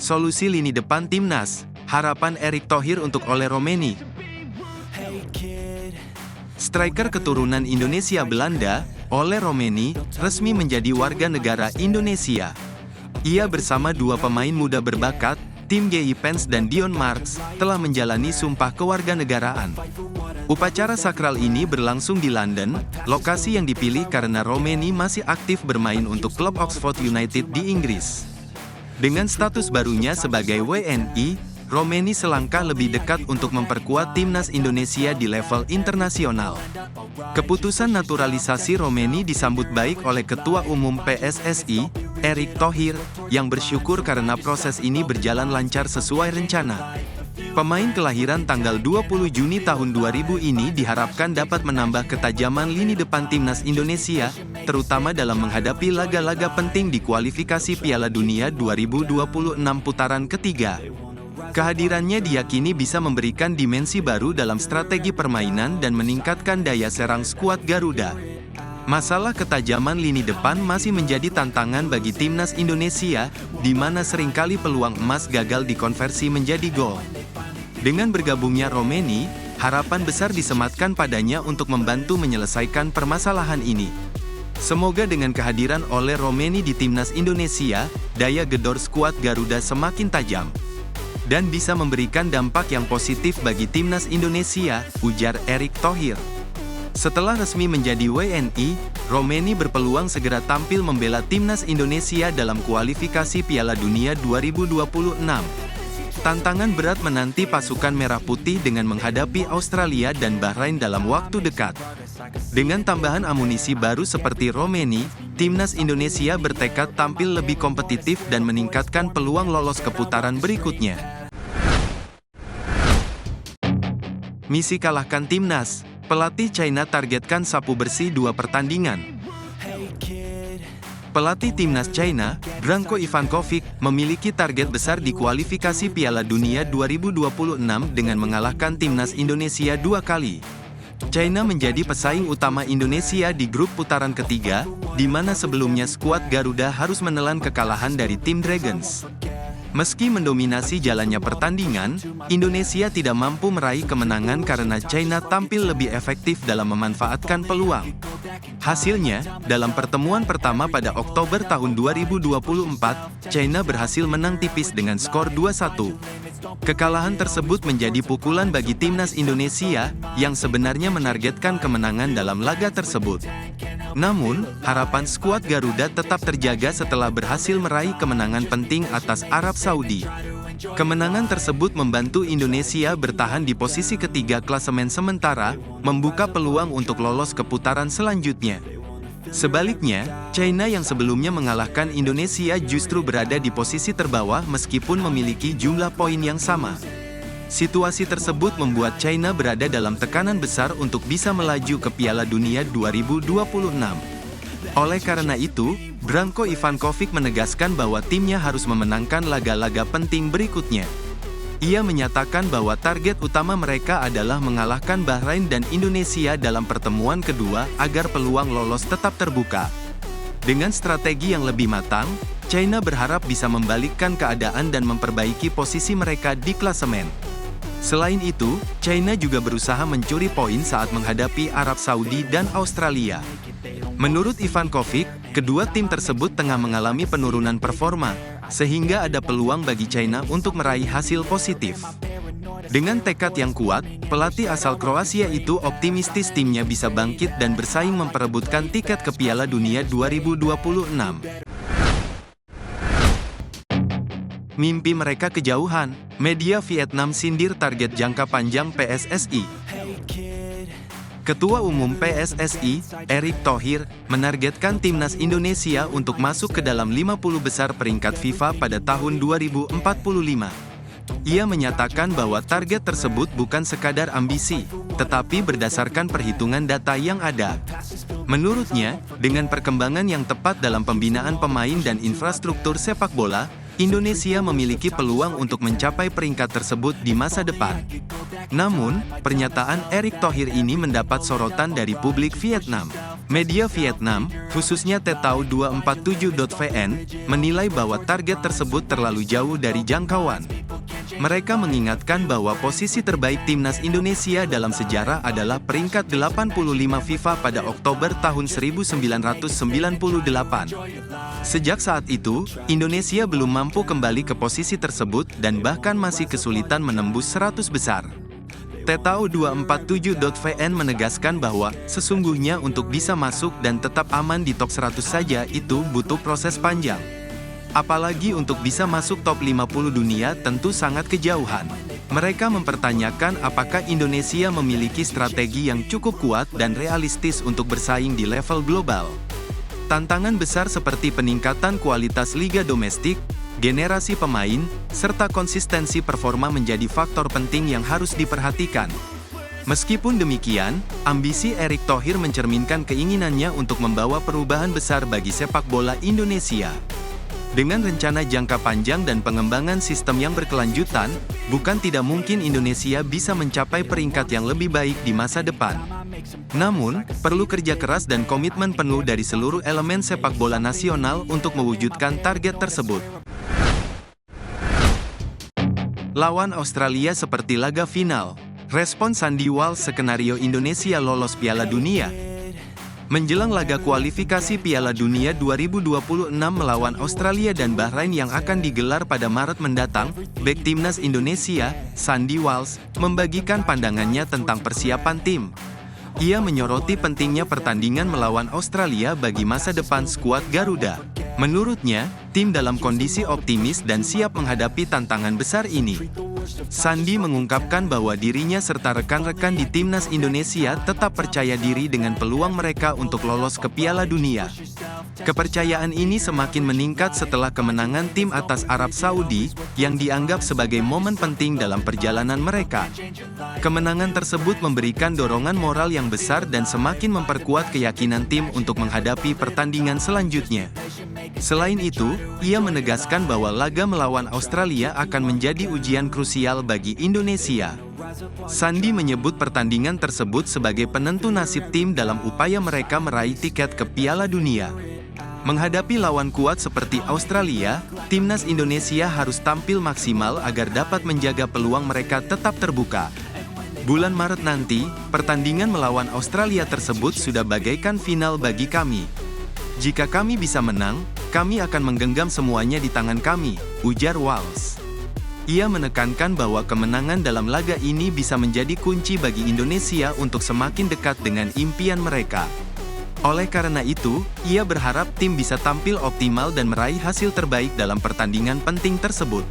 Solusi lini depan timnas, harapan Erick Thohir untuk Ole Roemeny. Striker keturunan Indonesia-Belanda, Ole Roemeny, resmi menjadi warga negara Indonesia. Ia bersama dua pemain muda berbakat, Tim G.I. Pence dan Dion Marks, telah menjalani sumpah kewarganegaraan. Upacara sakral ini berlangsung di London, lokasi yang dipilih karena Roemeny masih aktif bermain untuk klub Oxford United di Inggris. Dengan status barunya sebagai WNI, Roemeny selangkah lebih dekat untuk memperkuat timnas Indonesia di level internasional. Keputusan naturalisasi Roemeny disambut baik oleh Ketua Umum PSSI, Erick Thohir, yang bersyukur karena proses ini berjalan lancar sesuai rencana. Pemain kelahiran tanggal 20 Juni tahun 2000 ini diharapkan dapat menambah ketajaman lini depan timnas Indonesia, terutama dalam menghadapi laga-laga penting di kualifikasi Piala Dunia 2026 putaran ketiga. Kehadirannya diyakini bisa memberikan dimensi baru dalam strategi permainan dan meningkatkan daya serang skuad Garuda. Masalah ketajaman lini depan masih menjadi tantangan bagi timnas Indonesia, di mana seringkali peluang emas gagal dikonversi menjadi gol. Dengan bergabungnya Roemeny, harapan besar disematkan padanya untuk membantu menyelesaikan permasalahan ini. Semoga dengan kehadiran Ole Roemeny di timnas Indonesia, daya gedor skuad Garuda semakin tajam dan bisa memberikan dampak yang positif bagi timnas Indonesia, ujar Erick Thohir. Setelah resmi menjadi WNI, Roemeny berpeluang segera tampil membela timnas Indonesia dalam kualifikasi Piala Dunia 2026. Tantangan berat menanti pasukan Merah Putih dengan menghadapi Australia dan Bahrain dalam waktu dekat. Dengan tambahan amunisi baru seperti Roemeny, timnas Indonesia bertekad tampil lebih kompetitif dan meningkatkan peluang lolos ke putaran berikutnya. Misi kalahkan timnas, pelatih China targetkan sapu bersih 2 pertandingan. Pelatih timnas China, Branko Ivankovic, memiliki target besar di kualifikasi Piala Dunia 2026 dengan mengalahkan timnas Indonesia 2 kali. China menjadi pesaing utama Indonesia di grup putaran ketiga, di mana sebelumnya skuad Garuda harus menelan kekalahan dari tim Dragons. Meski mendominasi jalannya pertandingan, Indonesia tidak mampu meraih kemenangan karena China tampil lebih efektif dalam memanfaatkan peluang. Hasilnya, dalam pertemuan pertama pada Oktober tahun 2024, China berhasil menang tipis dengan skor 2-1. Kekalahan tersebut menjadi pukulan bagi timnas Indonesia, yang sebenarnya menargetkan kemenangan dalam laga tersebut. Namun, harapan skuad Garuda tetap terjaga setelah berhasil meraih kemenangan penting atas Arab Saudi. Kemenangan tersebut membantu Indonesia bertahan di posisi ketiga klasemen sementara, membuka peluang untuk lolos ke putaran selanjutnya. Sebaliknya, China yang sebelumnya mengalahkan Indonesia justru berada di posisi terbawah meskipun memiliki jumlah poin yang sama. Situasi tersebut membuat China berada dalam tekanan besar untuk bisa melaju ke Piala Dunia 2026. Oleh karena itu, Branko Ivankovic menegaskan bahwa timnya harus memenangkan laga-laga penting berikutnya. Ia menyatakan bahwa target utama mereka adalah mengalahkan Bahrain dan Indonesia dalam pertemuan kedua agar peluang lolos tetap terbuka. Dengan strategi yang lebih matang, China berharap bisa membalikkan keadaan dan memperbaiki posisi mereka di klasemen. Selain itu, China juga berusaha mencuri poin saat menghadapi Arab Saudi dan Australia. Menurut Ivankovic, kedua tim tersebut tengah mengalami penurunan performa, sehingga ada peluang bagi China untuk meraih hasil positif. Dengan tekad yang kuat, pelatih asal Kroasia itu optimistis timnya bisa bangkit dan bersaing memperebutkan tiket ke Piala Dunia 2026. Mimpi mereka kejauhan, media Vietnam sindir target jangka panjang PSSI. Ketua Umum PSSI, Erick Thohir, menargetkan timnas Indonesia untuk masuk ke dalam 50 besar peringkat FIFA pada tahun 2045. Ia menyatakan bahwa target tersebut bukan sekadar ambisi, tetapi berdasarkan perhitungan data yang ada. Menurutnya, dengan perkembangan yang tepat dalam pembinaan pemain dan infrastruktur sepak bola, Indonesia memiliki peluang untuk mencapai peringkat tersebut di masa depan. Namun, pernyataan Erick Thohir ini mendapat sorotan dari publik Vietnam. Media Vietnam, khususnya Tetao247.vn, menilai bahwa target tersebut terlalu jauh dari jangkauan. Mereka mengingatkan bahwa posisi terbaik timnas Indonesia dalam sejarah adalah peringkat 85 FIFA pada Oktober tahun 1998. Sejak saat itu, Indonesia belum mampu kembali ke posisi tersebut dan bahkan masih kesulitan menembus 100 besar. Tetao247.vn menegaskan bahwa, sesungguhnya untuk bisa masuk dan tetap aman di top 100 saja itu butuh proses panjang. Apalagi untuk bisa masuk top 50 dunia tentu sangat kejauhan. Mereka mempertanyakan apakah Indonesia memiliki strategi yang cukup kuat dan realistis untuk bersaing di level global. Tantangan besar seperti peningkatan kualitas liga domestik, generasi pemain, serta konsistensi performa menjadi faktor penting yang harus diperhatikan. Meskipun demikian, ambisi Erick Thohir mencerminkan keinginannya untuk membawa perubahan besar bagi sepak bola Indonesia. Dengan rencana jangka panjang dan pengembangan sistem yang berkelanjutan, bukan tidak mungkin Indonesia bisa mencapai peringkat yang lebih baik di masa depan. Namun, perlu kerja keras dan komitmen penuh dari seluruh elemen sepak bola nasional untuk mewujudkan target tersebut. Lawan Australia seperti laga final. Respon Sandy Walsh skenario Indonesia lolos Piala Dunia. Menjelang laga kualifikasi Piala Dunia 2026 melawan Australia dan Bahrain yang akan digelar pada Maret mendatang, bek timnas Indonesia, Sandy Walsh, membagikan pandangannya tentang persiapan tim. Ia menyoroti pentingnya pertandingan melawan Australia bagi masa depan skuad Garuda. Menurutnya, tim dalam kondisi optimis dan siap menghadapi tantangan besar ini. Sandy mengungkapkan bahwa dirinya serta rekan-rekan di timnas Indonesia tetap percaya diri dengan peluang mereka untuk lolos ke Piala Dunia. Kepercayaan ini semakin meningkat setelah kemenangan tim atas Arab Saudi, yang dianggap sebagai momen penting dalam perjalanan mereka. Kemenangan tersebut memberikan dorongan moral yang besar dan semakin memperkuat keyakinan tim untuk menghadapi pertandingan selanjutnya. Selain itu, ia menegaskan bahwa laga melawan Australia akan menjadi ujian krusial bagi Indonesia. Sandy menyebut pertandingan tersebut sebagai penentu nasib tim dalam upaya mereka meraih tiket ke Piala Dunia. Menghadapi lawan kuat seperti Australia, timnas Indonesia harus tampil maksimal agar dapat menjaga peluang mereka tetap terbuka. Bulan Maret nanti, pertandingan melawan Australia tersebut sudah bagaikan final bagi kami. Jika kami bisa menang, kami akan menggenggam semuanya di tangan kami, ujar Walsh. Ia menekankan bahwa kemenangan dalam laga ini bisa menjadi kunci bagi Indonesia untuk semakin dekat dengan impian mereka. Oleh karena itu, ia berharap tim bisa tampil optimal dan meraih hasil terbaik dalam pertandingan penting tersebut.